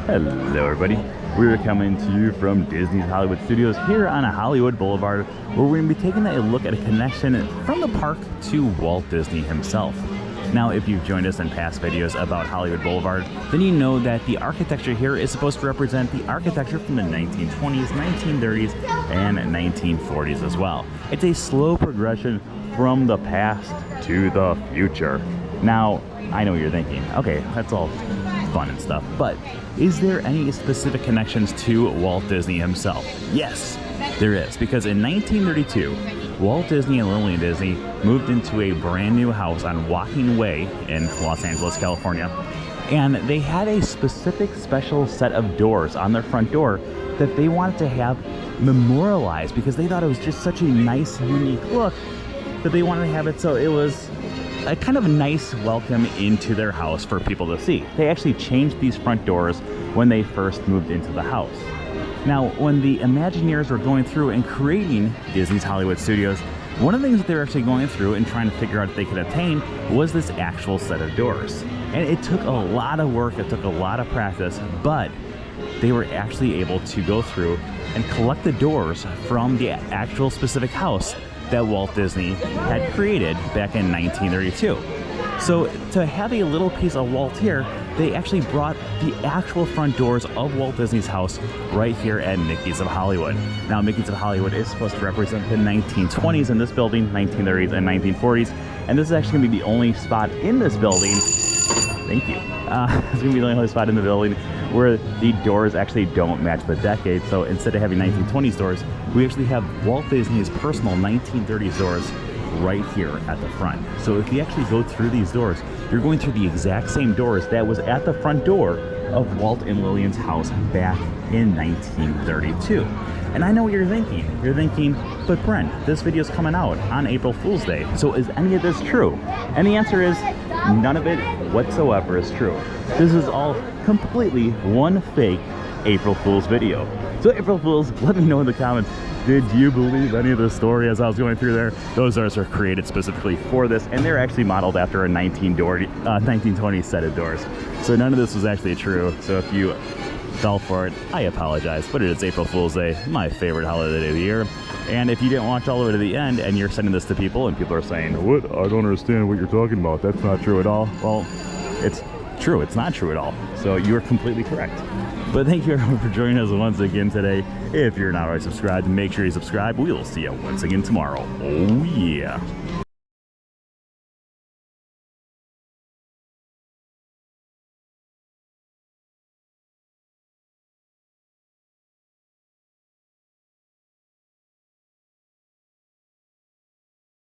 Hello everybody, we're coming to you from Disney's Hollywood Studios here on Hollywood Boulevard, where we're going to be taking a look at a connection from the park to Walt Disney himself. Now, if you've joined us in past videos about Hollywood Boulevard, then you know that the architecture here is supposed to represent the architecture from the 1920s, 1930s, and 1940s as well. It's a slow progression from the past to the future. Now, I know what you're thinking, okay, that's all fun and stuff, but is there any specific connections to Walt Disney himself? Yes, there is, because in 1932, Walt Disney and Lillian Disney moved into a brand new house on Walking Way in Los Angeles, California, and they had a specific special set of doors on their front door that they wanted to have memorialized because they thought it was just such a nice, unique look that they wanted to have it so it was a kind of nice welcome into their house for people to see. They actually changed these front doors when they first moved into the house. Now, when the Imagineers were going through and creating Disney's Hollywood Studios, one of the things that they were actually going through and trying to figure out if they could obtain was this actual set of doors. And it took a lot of work, it took a lot of practice, but they were actually able to go through and collect the doors from the actual specific house that Walt Disney had created back in 1932. So to have a little piece of Walt here, they actually brought the actual front doors of Walt Disney's house right here at Mickey's of Hollywood. Now, Mickey's of Hollywood is supposed to represent the 1920s in this building, 1930s and 1940s, and this is actually going to be the only spot in this building, thank you, it's going to be the only spot in the building where the doors actually don't match the decade. So instead of having 1920s doors, we actually have Walt Disney's personal 1930s doors right here at the front. So if you actually go through these doors, you're going through the exact same doors that was at the front door of Walt and Lillian's house back in 1932. And I know what you're thinking. You're thinking, but Brent, this video is coming out on April Fool's Day. So is any of this true? And the answer is none of it whatsoever is true. This is all completely one fake April Fool's video. So April Fools, let me know in the comments, did you believe any of the story as I was going through there? Those doors are created specifically for this, and they're actually modeled after a 1920 set of doors. So none of this was actually true. So if you fell for it, I apologize, but it is April Fool's Day, my favorite holiday of the year. And if you didn't watch all the way to the end and you're sending this to people and people are saying, what? I don't understand what you're talking about. That's not true at all. Well, it's true. It's not true at all. So you're completely correct. But thank you everyone for joining us once again today. If you're not already subscribed, make sure you subscribe. We will see you once again tomorrow. Oh yeah.